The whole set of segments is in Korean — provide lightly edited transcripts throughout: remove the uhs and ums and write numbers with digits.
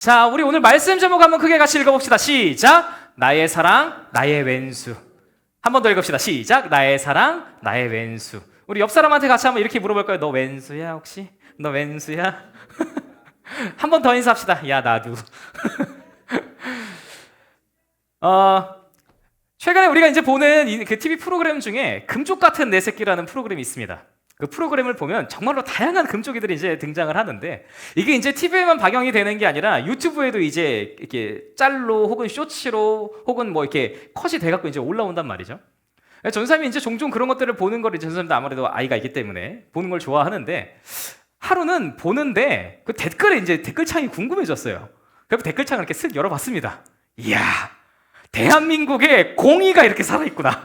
자, 우리 오늘 말씀 제목 한번 크게 같이 읽어봅시다. 시작! 나의 사랑, 나의 왼수. 한 번 더 읽읍시다. 시작! 나의 사랑, 나의 왼수. 우리 옆 사람한테 같이 한번 이렇게 물어볼까요? 너 왼수야 혹시? 너 왼수야? 한 번 더 인사합시다. 야, 나도. 최근에 우리가 이제 보는 그 TV 프로그램 중에 금쪽 같은 내 새끼라는 프로그램이 있습니다. 그 프로그램을 보면 정말로 다양한 금쪽이들이 이제 등장을 하는데, 이게 이제 TV에만 방영이 되는 게 아니라 유튜브에도 이제 이렇게 짤로 혹은 쇼츠로 혹은 뭐 이렇게 컷이 돼갖고 이제 올라온단 말이죠. 전사님이 이제 종종 그런 것들을 보는 걸, 전사님도 아무래도 아이가 있기 때문에 보는 걸 좋아하는데, 하루는 보는데 그 댓글에 이제 댓글창이 궁금해졌어요. 그래서 댓글창을 이렇게 쓱 열어봤습니다. 이야, 대한민국에 공의가 이렇게 살아있구나.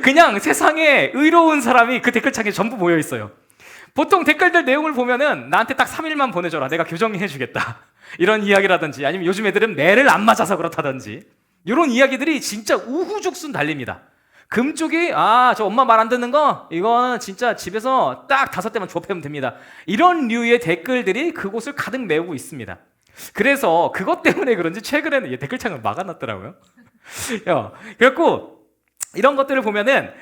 그냥 세상에 의로운 사람이 그 댓글창에 전부 모여있어요. 보통 댓글들 내용을 보면은 나한테 딱 3일만 보내줘라, 내가 교정해주겠다, 이런 이야기라든지, 아니면 요즘 애들은 매를 안 맞아서 그렇다든지, 이런 이야기들이 진짜 우후죽순 달립니다. 금쪽이 저 엄마 말 안 듣는 거 이거는 진짜 집에서 딱 5대만 조업하면 됩니다, 이런 류의 댓글들이 그곳을 가득 메우고 있습니다. 그래서 그것 때문에 그런지 최근에는 댓글창을 막아놨더라고요. 그래갖고 이런 것들을 보면은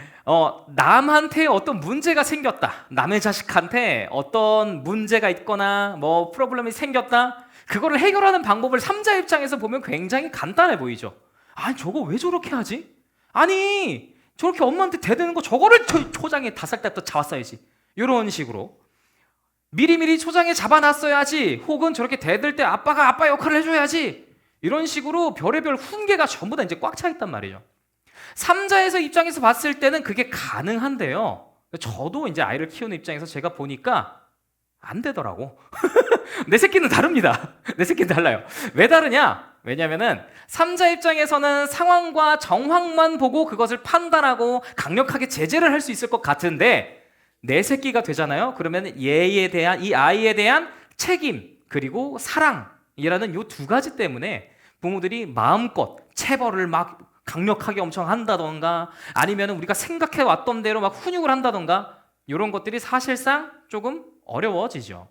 남한테 어떤 문제가 생겼다, 남의 자식한테 어떤 문제가 있거나 뭐 프로블럼이 생겼다, 그거를 해결하는 방법을 3자 입장에서 보면 굉장히 간단해 보이죠. 아니 저거 왜 저렇게 하지? 아니 저렇게 엄마한테 대드는 거 저거를 초장에 다 살 때부터 잡았어야지, 이런 식으로 미리미리 초장에 잡아놨어야지, 혹은 저렇게 대들 때 아빠가 아빠 역할을 해줘야지, 이런 식으로 별의별 훈계가 전부 다 이제 꽉 차 있단 말이죠. 3자에서 입장에서 봤을 때는 그게 가능한데요, 저도 이제 아이를 키우는 입장에서 제가 보니까 안 되더라고. 내 새끼는 다릅니다. 내 새끼는 달라요. 왜 다르냐? 왜냐면은 3자 입장에서는 상황과 정황만 보고 그것을 판단하고 강력하게 제재를 할 수 있을 것 같은데, 내 새끼가 되잖아요. 그러면 얘에 대한, 이 아이에 대한 책임 그리고 사랑이라는 요 두 가지 때문에 부모들이 마음껏 체벌을 막 강력하게 엄청 한다던가, 아니면 우리가 생각해 왔던 대로 막 훈육을 한다던가, 이런 것들이 사실상 조금 어려워지죠.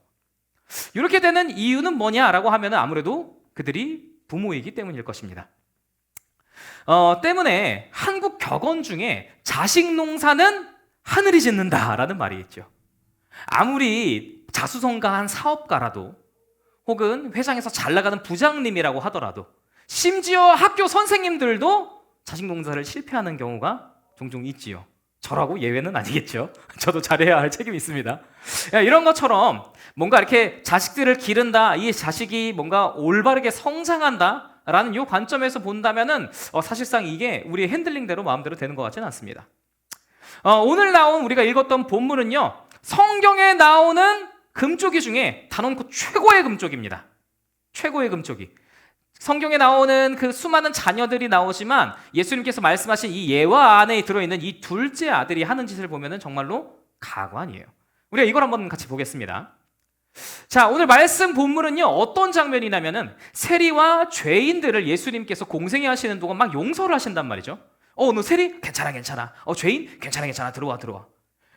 이렇게 되는 이유는 뭐냐라고 하면 아무래도 그들이 부모이기 때문일 것입니다. 때문에 한국 격언 중에 자식 농사는 하늘이 짓는다라는 말이 있죠. 아무리 자수성가한 사업가라도, 혹은 회장에서 잘 나가는 부장님이라고 하더라도, 심지어 학교 선생님들도 자식 농사를 실패하는 경우가 종종 있지요. 저라고 예외는 아니겠죠. 저도 잘해야 할 책임이 있습니다. 이런 것처럼 뭔가 이렇게 자식들을 기른다, 이 자식이 뭔가 올바르게 성장한다 라는 이 관점에서 본다면은 사실상 이게 우리의 핸들링대로 마음대로 되는 것 같지는 않습니다. 오늘 나온 우리가 읽었던 본문은요, 성경에 나오는 금쪽이 중에 단언코 최고의 금쪽입니다. 최고의 금쪽이. 성경에 나오는 그 수많은 자녀들이 나오지만 예수님께서 말씀하신 이 예화 안에 들어있는 이 둘째 아들이 하는 짓을 보면은 정말로 가관이에요. 우리가 이걸 한번 같이 보겠습니다. 자, 오늘 말씀 본문은요, 어떤 장면이냐면은 세리와 죄인들을 예수님께서 공생애 하시는 동안 막 용서를 하신단 말이죠. 너 세리? 괜찮아. 죄인? 괜찮아. 들어와.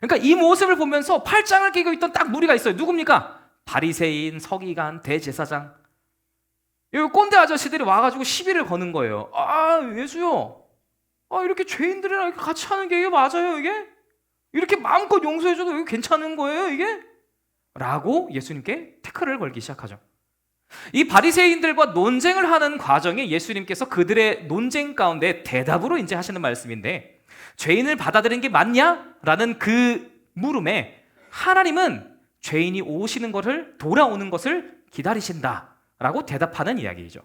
그러니까 이 모습을 보면서 팔짱을 끼고 있던 딱 무리가 있어요. 누굽니까? 바리새인, 서기관, 대제사장. 이 꼰대 아저씨들이 와가지고 시비를 거는 거예요. 예수요, 이렇게 죄인들이랑 이렇게 같이 하는 게 이게 맞아요, 이게? 이렇게 마음껏 용서해줘도 이게 괜찮은 거예요, 이게? 라고 예수님께 태클을 걸기 시작하죠. 이 바리새인들과 논쟁을 하는 과정에 예수님께서 그들의 논쟁 가운데 대답으로 이제 하시는 말씀인데, 죄인을 받아들이는 게 맞냐? 라는 그 물음에 하나님은 죄인이 오시는 것을, 돌아오는 것을 기다리신다 라고 대답하는 이야기이죠.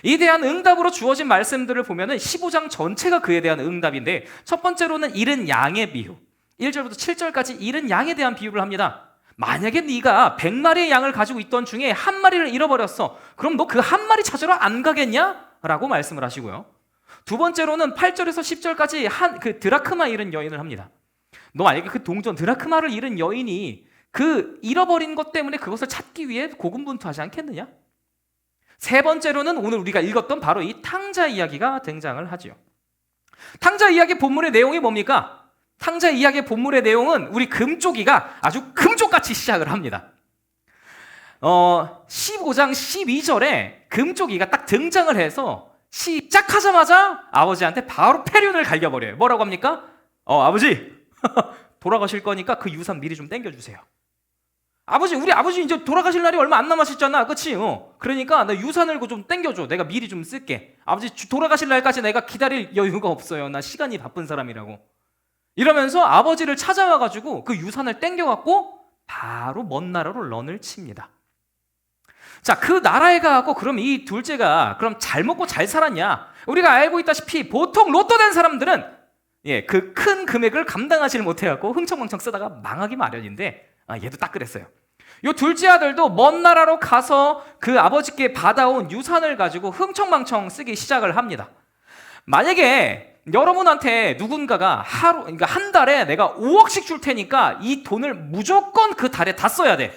이에 대한 응답으로 주어진 말씀들을 보면은 15장 전체가 그에 대한 응답인데, 첫 번째로는 잃은 양의 비유, 1절부터 7절까지 잃은 양에 대한 비유를 합니다. 만약에 네가 100마리의 양을 가지고 있던 중에 한 마리를 잃어버렸어. 그럼 너 그 한 마리 찾으러 안 가겠냐? 라고 말씀을 하시고요. 두 번째로는 8절에서 10절까지 그 드라크마 잃은 여인을 합니다. 너 만약에 그 동전 드라크마를 잃은 여인이 그 잃어버린 것 때문에 그것을 찾기 위해 고군분투하지 않겠느냐? 세 번째로는 오늘 우리가 읽었던 바로 이 탕자 이야기가 등장을 하지요. 탕자 이야기 본문의 내용이 뭡니까? 탕자 이야기의 본문의 내용은 우리 금쪽이가 아주 금쪽같이 시작을 합니다. 15장 12절에 금쪽이가 딱 등장을 해서 시작하자마자 아버지한테 바로 패륜을 갈겨버려요. 뭐라고 합니까? 아버지 돌아가실 거니까 그 유산 미리 좀 땡겨주세요. 우리 아버지 이제 돌아가실 날이 얼마 안 남았었잖아, 그치? 그러니까 나 유산을 좀 땡겨줘. 내가 미리 좀 쓸게. 아버지 돌아가실 날까지 내가 기다릴 여유가 없어요. 나 시간이 바쁜 사람이라고. 이러면서 아버지를 찾아와가지고 그 유산을 땡겨갖고 바로 먼 나라로 런을 칩니다. 자, 그 나라에 가고 그럼 이 둘째가 그럼 잘 먹고 잘 살았냐? 우리가 알고 있다시피 보통 로또 된 사람들은 그 큰 금액을 감당하지 못해갖고 흥청망청 쓰다가 망하기 마련인데 얘도 딱 그랬어요. 요 둘째 아들도 먼 나라로 가서 그 아버지께 받아온 유산을 가지고 흥청망청 쓰기 시작을 합니다. 만약에 여러분한테 누군가가 그러니까 한 달에 내가 5억씩 줄 테니까 이 돈을 무조건 그 달에 다 써야 돼.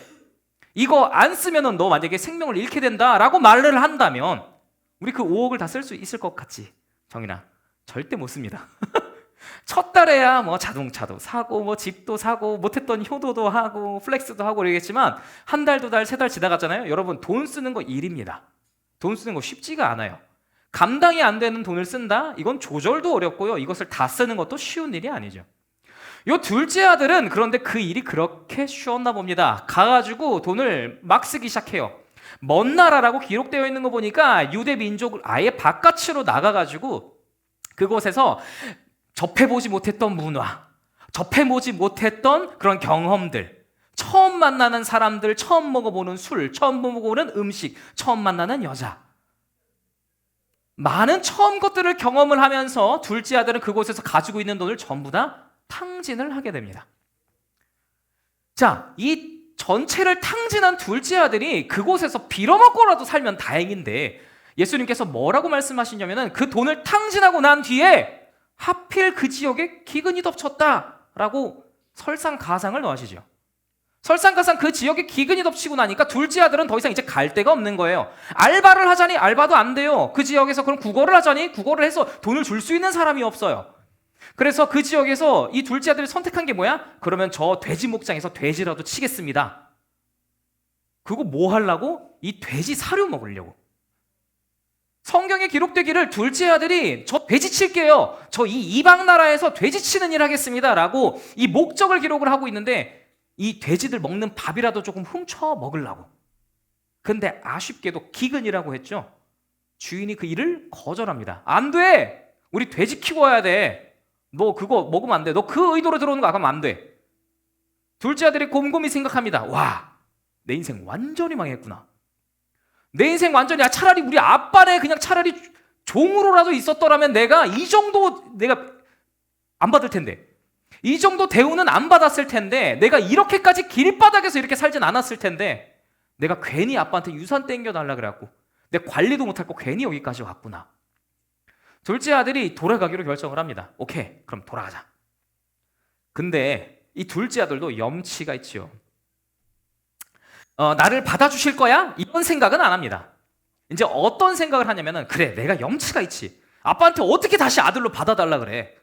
이거 안 쓰면은 너 만약에 생명을 잃게 된다라고 말을 한다면 우리 그 5억을 다 쓸 수 있을 것 같지? 정인아, 절대 못 씁니다. 첫 달에야 뭐 자동차도 사고 뭐 집도 사고 못했던 효도도 하고 플렉스도 하고 그러겠지만 한 달, 두 달, 세 달 지나갔잖아요. 여러분 돈 쓰는 거 일입니다. 돈 쓰는 거 쉽지가 않아요. 감당이 안 되는 돈을 쓴다? 이건 조절도 어렵고요. 이것을 다 쓰는 것도 쉬운 일이 아니죠. 요 둘째 아들은 그런데 그 일이 그렇게 쉬웠나 봅니다. 가가지고 돈을 막 쓰기 시작해요. 먼 나라라고 기록되어 있는 거 보니까 유대 민족을 아예 바깥으로 나가가지고 그곳에서 접해보지 못했던 문화, 접해보지 못했던 그런 경험들, 처음 만나는 사람들, 처음 먹어보는 술, 처음 먹어보는 음식, 처음 만나는 여자, 많은 처음 것들을 경험을 하면서 둘째 아들은 그곳에서 가지고 있는 돈을 전부 다 탕진을 하게 됩니다. 자, 이 전체를 탕진한 둘째 아들이 그곳에서 빌어먹고라도 살면 다행인데 예수님께서 뭐라고 말씀하시냐면은 그 돈을 탕진하고 난 뒤에 하필 그 지역에 기근이 덮쳤다라고 설상가상을 넣으시죠. 설상가상 그 지역에 기근이 덮치고 나니까 둘째 아들은 더 이상 이제 갈 데가 없는 거예요. 알바를 하자니 알바도 안 돼요. 그 지역에서 그럼 국어를 하자니 국어를 해서 돈을 줄 수 있는 사람이 없어요. 그래서 그 지역에서 이 둘째 아들이 선택한 게 뭐야? 그러면 저 돼지 목장에서 돼지라도 치겠습니다. 그거 뭐 하려고? 이 돼지 사료 먹으려고. 성경에 기록되기를 둘째 아들이 저 돼지 칠게요. 저 이 이방 나라에서 돼지 치는 일 하겠습니다. 라고 이 목적을 기록을 하고 있는데 이 돼지들 먹는 밥이라도 조금 훔쳐 먹으려고. 근데 아쉽게도 기근이라고 했죠. 주인이 그 일을 거절합니다. 안 돼. 우리 돼지 키워야 돼. 너 그거 먹으면 안 돼. 너 그 의도로 들어오는 거 하면 안 돼. 둘째 아들이 곰곰이 생각합니다. 와, 내 인생 완전히 망했구나. 내 인생 완전히 차라리 우리 아빠네 그냥 차라리 종으로라도 있었더라면 내가 이 정도 내가 안 받을 텐데 이 정도 대우는 안 받았을 텐데 내가 이렇게까지 길바닥에서 이렇게 살진 않았을 텐데 내가 괜히 아빠한테 유산 땡겨달라 그래갖고 내가 관리도 못할 거 괜히 여기까지 왔구나. 둘째 아들이 돌아가기로 결정을 합니다. 오케이, 그럼 돌아가자. 근데 이 둘째 아들도 염치가 있지요. 나를 받아주실 거야? 이런 생각은 안 합니다. 이제 어떤 생각을 하냐면은 그래, 내가 염치가 있지. 아빠한테 어떻게 다시 아들로 받아달라 그래.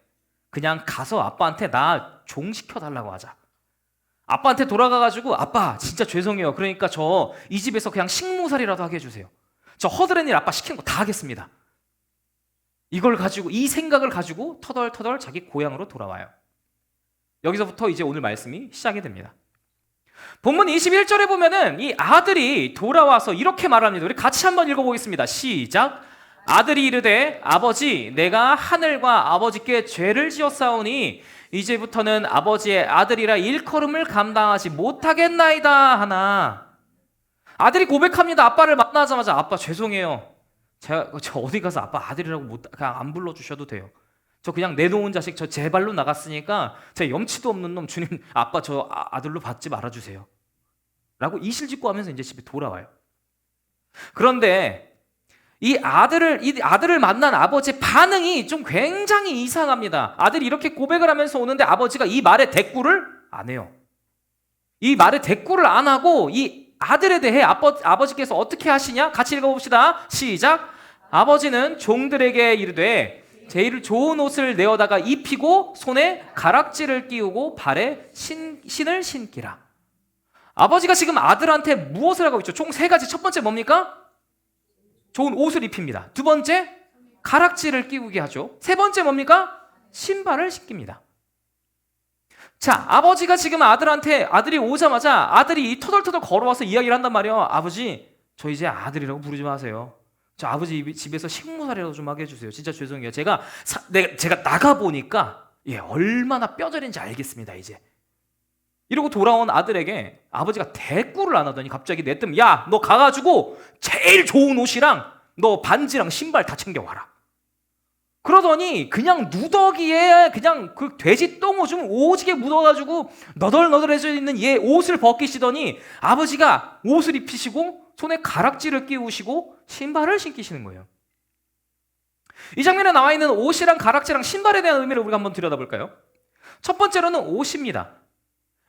그냥 가서 아빠한테 나 종시켜달라고 하자. 아빠한테 돌아가가지고 아빠 진짜 죄송해요. 그러니까 저 이 집에서 그냥 식모살이라도 하게 해주세요. 저 허드렛 일 아빠 시키는 거 다 하겠습니다. 이걸 가지고 이 생각을 가지고 터덜터덜 자기 고향으로 돌아와요. 여기서부터 이제 오늘 말씀이 시작이 됩니다. 본문 21절에 보면은 이 아들이 돌아와서 이렇게 말합니다. 우리 같이 한번 읽어보겠습니다. 시작. 아들이 이르되 아버지 내가 하늘과 아버지께 죄를 지었사오니 이제부터는 아버지의 아들이라 일컬음을 감당하지 못하겠나이다 하나. 아들이 고백합니다. 아빠를 만나자마자 아빠 죄송해요. 저 어디 가서 아빠 아들이라고 그냥 안 불러주셔도 돼요. 저 그냥 내놓은 자식 저 제 발로 나갔으니까 제 염치도 없는 놈 주님 아빠 저 아들로 받지 말아주세요. 라고 이실직고 하면서 이제 집에 돌아와요. 그런데 이 아들을 만난 아버지의 반응이 좀 굉장히 이상합니다. 아들이 이렇게 고백을 하면서 오는데 아버지가 이 말에 대꾸를 안 해요. 이 말에 대꾸를 안 하고 이 아들에 대해 아버지께서 어떻게 하시냐? 같이 읽어봅시다. 시작. 아버지는 종들에게 이르되 제일 좋은 옷을 내어다가 입히고 손에 가락지를 끼우고 발에 신을 신기라. 아버지가 지금 아들한테 무엇을 하고 있죠? 총 3가지. 첫 번째 뭡니까? 좋은 옷을 입힙니다. 두 번째, 가락지를 끼우게 하죠. 세 번째 뭡니까? 신발을 신깁니다. 자, 아버지가 지금 아들이 오자마자 아들이 터덜터덜 걸어와서 이야기를 한단 말이에요. 아버지, 저 이제 아들이라고 부르지 마세요. 저 아버지 집에서 식모살이라도 좀 하게 해주세요. 진짜 죄송해요. 제가 나가보니까 얼마나 뼈저린지 알겠습니다, 이제. 이러고 돌아온 아들에게 아버지가 대꾸를 안 하더니 갑자기 내뜸, 야, 너 가가지고 제일 좋은 옷이랑 너 반지랑 신발 다 챙겨와라. 그러더니 그냥 누더기에 그냥 그 돼지 똥오줌 오지게 묻어가지고 너덜너덜해져 있는 얘 옷을 벗기시더니 아버지가 옷을 입히시고 손에 가락지를 끼우시고 신발을 신기시는 거예요. 이 장면에 나와 있는 옷이랑 가락지랑 신발에 대한 의미를 우리가 한번 들여다볼까요? 첫 번째로는 옷입니다.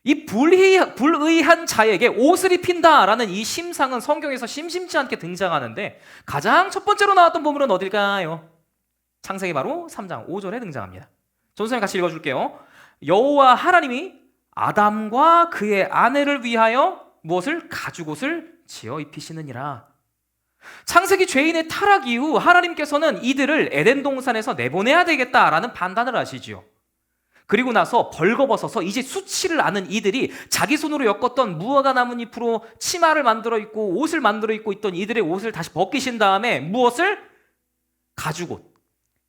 이 불의한 자에게 옷을 입힌다라는 이 심상은 성경에서 심심치 않게 등장하는데 가장 첫 번째로 나왔던 보물은 어딜까요? 창세기 바로 3장 5절에 등장합니다. 전선생님 같이 읽어줄게요. 여호와 하나님이 아담과 그의 아내를 위하여 무엇을? 가죽옷을 지어 입히시느니라. 창세기 죄인의 타락 이후 하나님께서는 이들을 에덴 동산에서 내보내야 되겠다라는 판단을 하시지요. 그리고 나서 벌거벗어서 이제 수치를 아는 이들이 자기 손으로 엮었던 무화과 나뭇잎으로 치마를 만들어 입고 옷을 만들어 입고 있던 이들의 옷을 다시 벗기신 다음에 무엇을? 가죽옷.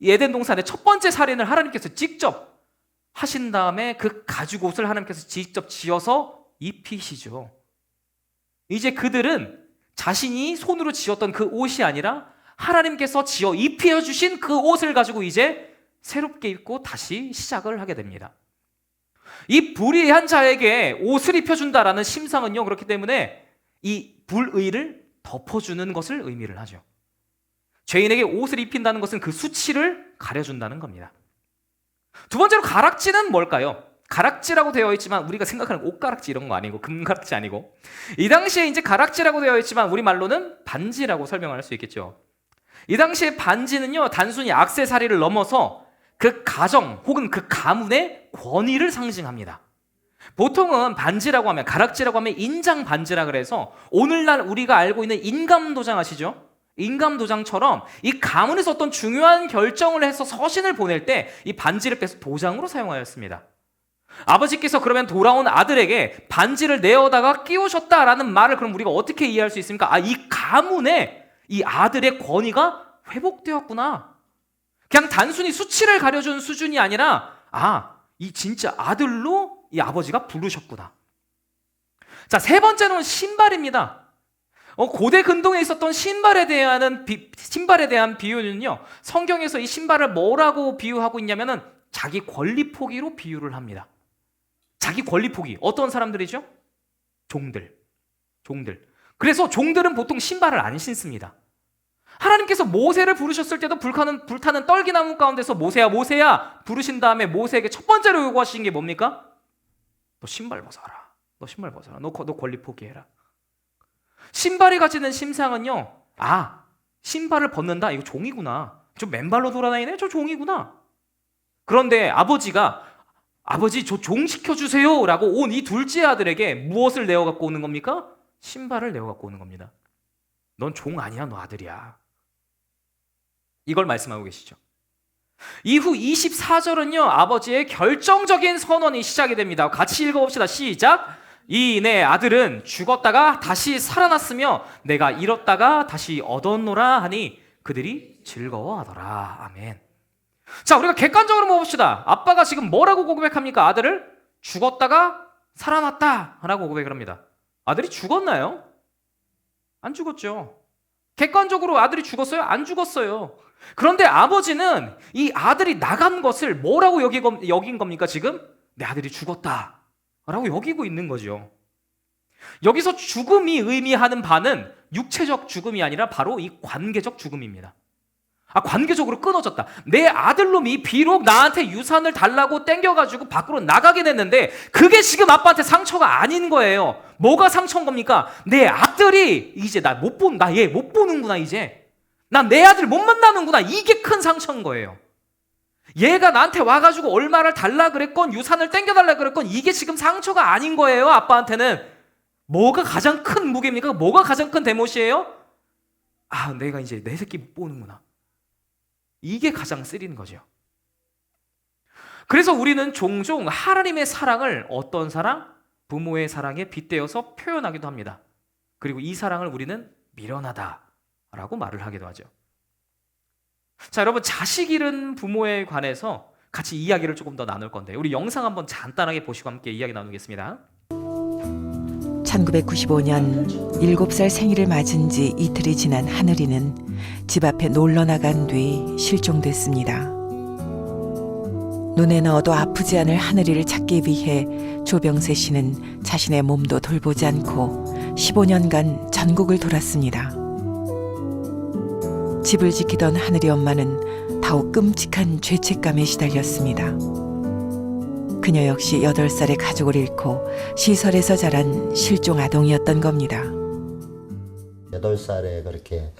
에덴 동산의 첫 번째 살인을 하나님께서 직접 하신 다음에 그 가죽옷을 하나님께서 직접 지어서 입히시죠. 이제 그들은 자신이 손으로 지었던 그 옷이 아니라 하나님께서 지어 입혀주신 그 옷을 가지고 이제 새롭게 입고 다시 시작을 하게 됩니다. 이 불의한 자에게 옷을 입혀준다라는 심상은요, 그렇기 때문에 이 불의를 덮어주는 것을 의미를 하죠. 죄인에게 옷을 입힌다는 것은 그 수치를 가려준다는 겁니다. 두 번째로 가락지는 뭘까요? 가락지라고 되어 있지만 우리가 생각하는 옷가락지 이런 거 아니고 금가락지 아니고 이 당시에 이제 가락지라고 되어 있지만 우리말로는 반지라고 설명할 수 있겠죠. 이 당시에 반지는요, 단순히 액세서리를 넘어서 그 가정 혹은 그 가문의 권위를 상징합니다. 보통은 반지라고 하면, 가락지라고 하면 인장 반지라 그래서 오늘날 우리가 알고 있는 인감도장 아시죠? 인감도장처럼 이 가문에서 어떤 중요한 결정을 해서 서신을 보낼 때 이 반지를 빼서 도장으로 사용하였습니다. 아버지께서 그러면 돌아온 아들에게 반지를 내어다가 끼우셨다라는 말을 그럼 우리가 어떻게 이해할 수 있습니까? 이 가문에 이 아들의 권위가 회복되었구나. 그냥 단순히 수치를 가려준 수준이 아니라 이 진짜 아들로 이 아버지가 부르셨구나. 자, 세 번째는 신발입니다. 고대 근동에 있었던 신발에 대한 비유는요, 성경에서 이 신발을 뭐라고 비유하고 있냐면은 자기 권리 포기로 비유를 합니다. 자기 권리 포기. 어떤 사람들이죠? 종들. 그래서 종들은 보통 신발을 안 신습니다. 하나님께서 모세를 부르셨을 때도 불타는 떨기나무 가운데서 모세야 부르신 다음에 모세에게 첫 번째로 요구하신 게 뭡니까? 너 신발 벗어라. 너 권리 포기해라. 신발이 가지는 심상은요, 신발을 벗는다? 이거 종이구나. 저 맨발로 돌아다니네? 저 종이구나. 그런데 아버지 저 종 시켜주세요 라고 온 이 둘째 아들에게 무엇을 내어 갖고 오는 겁니까? 신발을 내어 갖고 오는 겁니다. 넌 종 아니야, 너 아들이야. 이걸 말씀하고 계시죠. 이후 24절은요, 아버지의 결정적인 선언이 시작이 됩니다. 같이 읽어봅시다. 시작. 이 내 아들은 죽었다가 다시 살아났으며 내가 잃었다가 다시 얻었노라 하니 그들이 즐거워하더라. 아멘. 자, 우리가 객관적으로 봅시다. 아빠가 지금 뭐라고 고백합니까? 아들을 죽었다가 살아났다 라고 고백을 합니다. 아들이 죽었나요? 안 죽었죠. 객관적으로 아들이 죽었어요? 안 죽었어요. 그런데 아버지는 이 아들이 나간 것을 뭐라고 여긴 겁니까? 지금 내 아들이 죽었다 라고 여기고 있는 거죠. 여기서 죽음이 의미하는 바는 육체적 죽음이 아니라 바로 이 관계적 죽음입니다. 관계적으로 끊어졌다. 내 아들놈이 비록 나한테 유산을 달라고 땡겨가지고 밖으로 나가긴 했는데 그게 지금 아빠한테 상처가 아닌 거예요. 뭐가 상처인 겁니까? 내 아들이 이제 얘 못 보는구나. 이제 난 내 아들 못 만나는구나. 이게 큰 상처인 거예요. 얘가 나한테 와가지고 얼마를 달라 그랬건 유산을 땡겨달라 그랬건 이게 지금 상처가 아닌 거예요. 아빠한테는. 뭐가 가장 큰 무게입니까? 뭐가 가장 큰 대못이에요? 아, 내가 이제 내 새끼 못 보는구나. 이게 가장 쓰리는 거죠. 그래서 우리는 종종 하나님의 사랑을 어떤 사랑? 부모의 사랑에 빗대어서 표현하기도 합니다. 그리고 이 사랑을 우리는 미련하다라고 말을 하기도 하죠. 자, 여러분, 자식 잃은 부모에 관해서 같이 이야기를 조금 더 나눌 건데 우리 영상 한번 간단하게 보시고 함께 이야기 나누겠습니다. 1995년 7살 생일을 맞은 지 이틀이 지난 하늘이는 집 앞에 놀러 나간 뒤 실종됐습니다. 눈에 넣어도 아프지 않을 하늘이를 찾기 위해 조병세 씨는 자신의 몸도 돌보지 않고 15년간 전국을 돌았습니다. 집을 지키던 하늘이 엄마는 더욱 끔찍한 죄책감에 시달렸습니다. 그녀 역시 8살의 가족을 잃고 시설에서 자란 실종 아동이었던 겁니다. 8살에 그렇게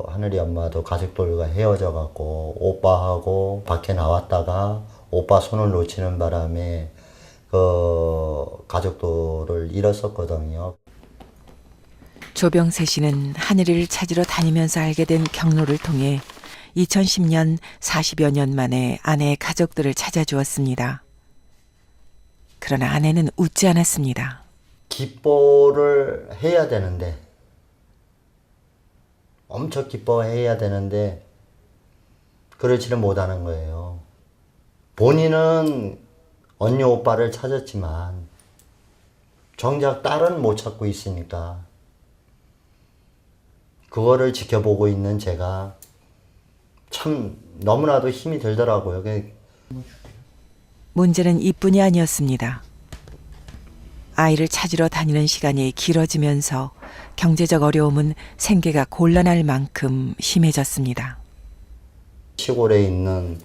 하늘이 엄마도 가족들과 헤어져 갖고 오빠하고 밖에 나왔다가 오빠 손을 놓치는 바람에 가족들을 잃었었거든요. 조병세 씨는 하늘이를 찾으러 다니면서 알게 된 경로를 통해 2010년 40여 년 만에 아내의 가족들을 찾아주었습니다. 그러나 아내는 웃지 않았습니다. 기뻐를 해야 되는데, 엄청 기뻐해야 되는데 그렇지는 못하는 거예요. 본인은 언니 오빠를 찾았지만 정작 딸은 못 찾고 있으니까 그거를 지켜보고 있는 제가 참 너무나도 힘이 들더라고요. 문제는 이뿐이 아니었습니다. 아이를 찾으러 다니는 시간이 길어지면서 경제적 어려움은 생계가 곤란할 만큼 심해졌습니다. 시골에 있는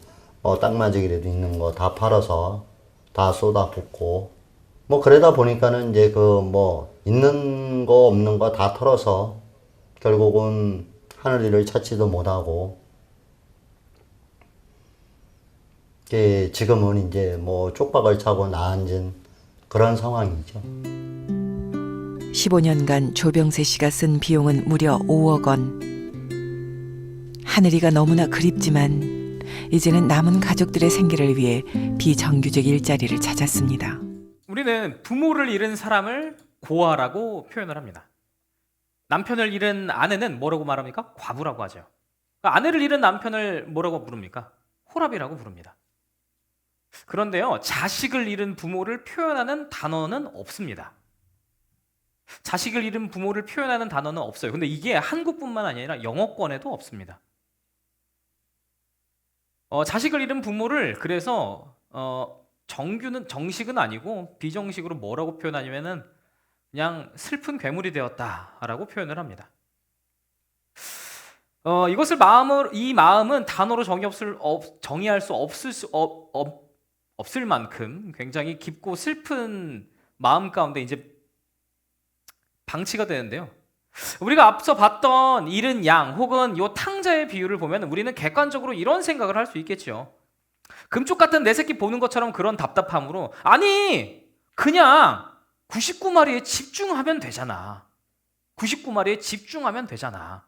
땅마저기라도 있는 거 다 팔아서 다 쏟아붓고 그러다 보니까는 이제 있는 거 없는 거 다 털어서 결국은 하늘이를 찾지도 못하고 지금은 이제 쪽박을 차고 나앉은 그런 상황이죠. 15년간 조병세 씨가 쓴 비용은 무려 5억 원. 하늘이가 너무나 그립지만 이제는 남은 가족들의 생계를 위해 비정규직 일자리를 찾았습니다. 우리는 부모를 잃은 사람을 고아라고 표현을 합니다. 남편을 잃은 아내는 뭐라고 말합니까? 과부라고 하죠. 그러니까 아내를 잃은 남편을 뭐라고 부릅니까? 호랍이라고 부릅니다. 그런데요, 자식을 잃은 부모를 표현하는 단어는 없습니다. 자식을 잃은 부모를 표현하는 단어는 없어요. 근데 이게 한국뿐만 아니라 영어권에도 없습니다. 자식을 잃은 부모를 그래서 정식은 아니고 비정식으로 뭐라고 표현하냐면은 그냥 슬픈 괴물이 되었다라고 표현을 합니다. 이 마음은 단어로 정의할 수 없을 만큼 굉장히 깊고 슬픈 마음 가운데 이제 방치가 되는데요. 우리가 앞서 봤던 잃은 양 혹은 요 탕자의 비유를 보면 우리는 객관적으로 이런 생각을 할 수 있겠죠. 금쪽 같은 내 새끼 보는 것처럼 그런 답답함으로 아니 그냥 99마리에 집중하면 되잖아. 99마리에 집중하면 되잖아.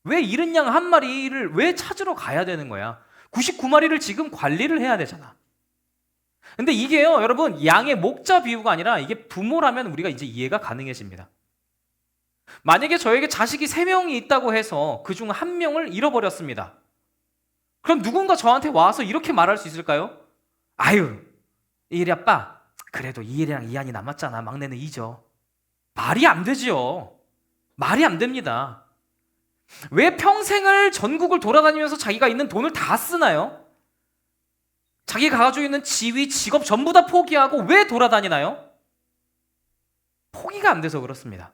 왜 잃은 양 한 마리를 왜 찾으러 가야 되는 거야? 99마리를 지금 관리를 해야 되잖아. 근데 이게요, 여러분, 양의 목자 비유가 아니라 이게 부모라면 우리가 이제 이해가 가능해집니다. 만약에 저에게 자식이 3명이 있다고 해서 그중 1명을 잃어버렸습니다. 그럼 누군가 저한테 와서 이렇게 말할 수 있을까요? 아유, 이일이 아빠, 그래도 이일이랑 이한이 남았잖아. 막내는 이죠. 말이 안 되지요. 말이 안 됩니다. 왜 평생을 전국을 돌아다니면서 자기가 있는 돈을 다 쓰나요? 자기가 가지고 있는 지위, 직업 전부 다 포기하고 왜 돌아다니나요? 포기가 안 돼서 그렇습니다.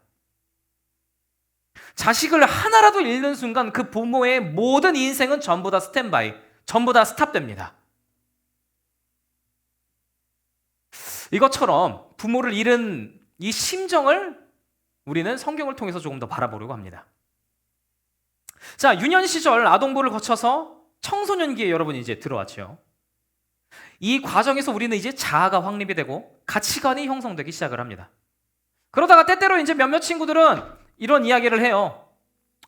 자식을 하나라도 잃는 순간 그 부모의 모든 인생은 전부 다 스탠바이, 전부 다 스탑됩니다. 이것처럼 부모를 잃은 이 심정을 우리는 성경을 통해서 조금 더 바라보려고 합니다. 자, 유년 시절 아동부를 거쳐서 청소년기에 여러분이 이제 들어왔죠. 이 과정에서 우리는 이제 자아가 확립이 되고 가치관이 형성되기 시작을 합니다. 그러다가 때때로 이제 몇몇 친구들은 이런 이야기를 해요.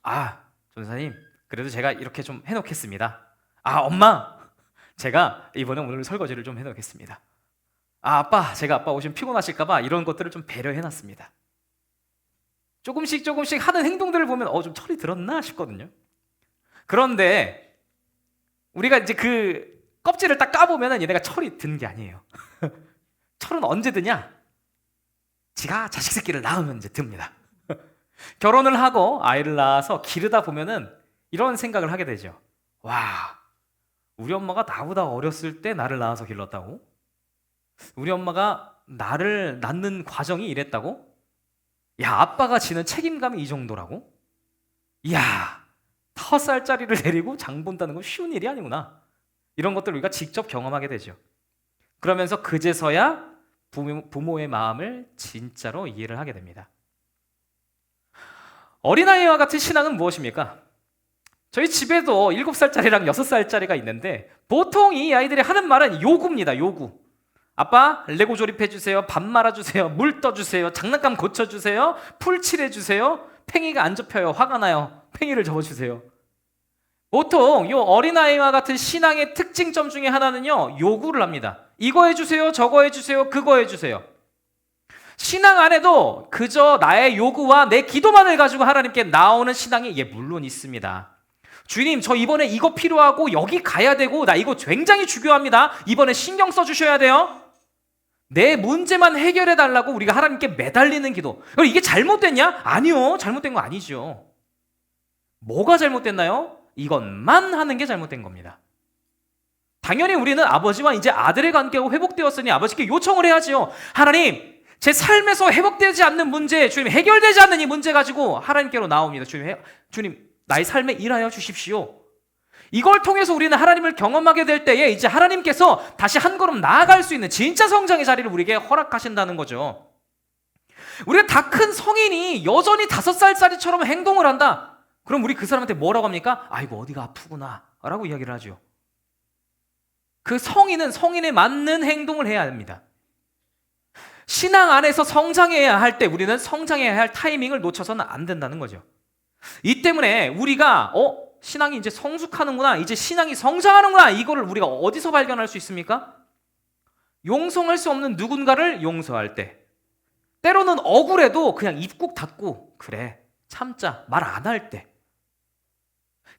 아, 전사님, 그래도 제가 이렇게 좀 해놓겠습니다. 아, 엄마, 제가 이번에 오늘 설거지를 좀 해놓겠습니다. 아, 아빠, 제가 아빠 오시면 피곤하실까봐 이런 것들을 좀 배려해놨습니다. 조금씩 하는 행동들을 보면 좀 철이 들었나 싶거든요. 그런데 우리가 이제 그 껍질을 딱 까보면 얘네가 철이 든 게 아니에요. 철은 언제 드냐? 지가 자식 새끼를 낳으면 이제 듭니다. 결혼을 하고 아이를 낳아서 기르다 보면은 이런 생각을 하게 되죠. 와, 우리 엄마가 나보다 어렸을 때 나를 낳아서 길렀다고? 우리 엄마가 나를 낳는 과정이 이랬다고? 야, 아빠가 지는 책임감이 이 정도라고? 이야, 5살짜리를 데리고 장 본다는 건 쉬운 일이 아니구나. 이런 것들을 우리가 직접 경험하게 되죠. 그러면서 그제서야 부모의 마음을 진짜로 이해를 하게 됩니다. 어린아이와 같은 신앙은 무엇입니까? 저희 집에도 7살짜리랑 6살짜리가 있는데 보통 이 아이들이 하는 말은 요구입니다. 요구. 아빠, 레고 조립해주세요. 밥 말아주세요. 물 떠주세요. 장난감 고쳐주세요. 풀 칠해주세요. 팽이가 안 접혀요. 화가 나요. 팽이를 접어주세요. 보통 이 어린아이와 같은 신앙의 특징점 중에 하나는요, 요구를 합니다. 이거 해주세요. 저거 해주세요. 그거 해주세요. 신앙 안에도 그저 나의 요구와 내 기도만을 가지고 하나님께 나오는 신앙이 물론 있습니다. 주님, 저 이번에 이거 필요하고 여기 가야 되고 나 이거 굉장히 중요합니다. 이번에 신경 써주셔야 돼요. 내 문제만 해결해 달라고 우리가 하나님께 매달리는 기도. 그럼 이게 잘못됐냐? 아니요, 잘못된 거 아니죠. 뭐가 잘못됐나요? 이것만 하는 게 잘못된 겁니다. 당연히 우리는 아버지와 이제 아들의 관계가 회복되었으니 아버지께 요청을 해야지요. 하나님, 제 삶에서 회복되지 않는 문제, 주님 해결되지 않는 이 문제 가지고 하나님께로 나옵니다. 주님 나의 삶에 일하여 주십시오. 이걸 통해서 우리는 하나님을 경험하게 될 때에 이제 하나님께서 다시 한 걸음 나아갈 수 있는 진짜 성장의 자리를 우리에게 허락하신다는 거죠. 우리가 다 큰 성인이 여전히 5살짜리처럼 행동을 한다. 그럼 우리 그 사람한테 뭐라고 합니까? 아이고, 어디가 아프구나 라고 이야기를 하죠. 그 성인은 성인에 맞는 행동을 해야 합니다. 신앙 안에서 성장해야 할 때 우리는 성장해야 할 타이밍을 놓쳐서는 안 된다는 거죠. 이 때문에 우리가 신앙이 이제 성숙하는구나, 이제 신앙이 성장하는구나, 이거를 우리가 어디서 발견할 수 있습니까? 용서할 수 없는 누군가를 용서할 때, 때로는 억울해도 그냥 입국 닫고 그래 참자 말 안 할 때,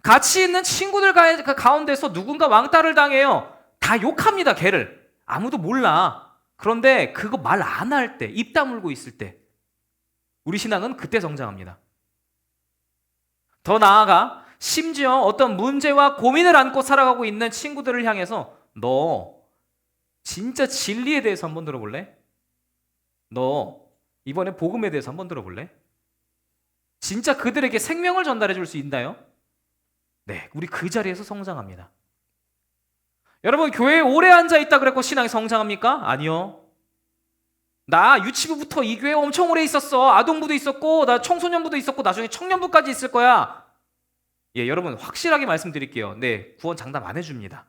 같이 있는 친구들 가운데서 누군가 왕따를 당해요. 다 욕합니다. 걔를 아무도 몰라. 그런데 그거 말 안 할 때, 입 다물고 있을 때 우리 신앙은 그때 성장합니다. 더 나아가 심지어 어떤 문제와 고민을 안고 살아가고 있는 친구들을 향해서 너 진짜 진리에 대해서 한번 들어볼래? 너 이번에 복음에 대해서 한번 들어볼래? 진짜 그들에게 생명을 전달해 줄 수 있나요? 네, 우리 그 자리에서 성장합니다. 여러분, 교회에 오래 앉아있다 그랬고 신앙이 성장합니까? 아니요. 나 유치부부터 이 교회에 엄청 오래 있었어. 아동부도 있었고 나 청소년부도 있었고 나중에 청년부까지 있을 거야. 예, 여러분 확실하게 말씀드릴게요. 네, 구원 장담 안 해줍니다.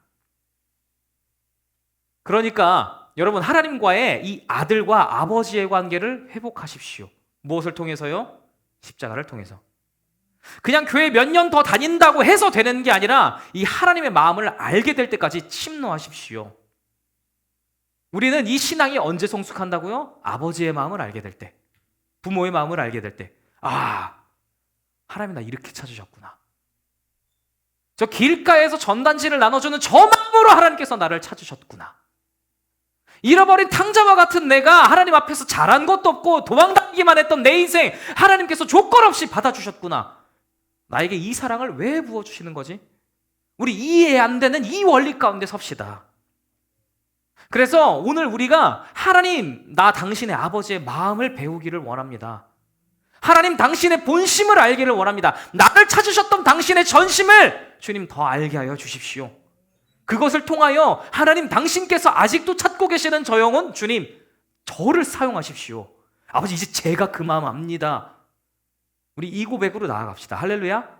그러니까 여러분, 하나님과의 이 아들과 아버지의 관계를 회복하십시오. 무엇을 통해서요? 십자가를 통해서. 그냥 교회 몇 년 더 다닌다고 해서 되는 게 아니라 이 하나님의 마음을 알게 될 때까지 침노하십시오. 우리는 이 신앙이 언제 성숙한다고요? 아버지의 마음을 알게 될 때, 부모의 마음을 알게 될 때, 아, 하나님이 나 이렇게 찾으셨구나. 저 길가에서 전단지를 나눠주는 저 마음으로 하나님께서 나를 찾으셨구나. 잃어버린 탕자와 같은 내가 하나님 앞에서 잘한 것도 없고 도망다니기만 했던 내 인생 하나님께서 조건 없이 받아주셨구나. 나에게 이 사랑을 왜 부어주시는 거지? 우리 이해 안 되는 이 원리 가운데 섭시다. 그래서 오늘 우리가 하나님, 나 당신의 아버지의 마음을 배우기를 원합니다. 하나님, 당신의 본심을 알기를 원합니다. 나를 찾으셨던 당신의 전심을 주님 더 알게 하여 주십시오. 그것을 통하여 하나님, 당신께서 아직도 찾고 계시는 저 영혼, 주님 저를 사용하십시오. 아버지, 이제 제가 그 마음 압니다. 우리 이 고백으로 나아갑시다. 할렐루야.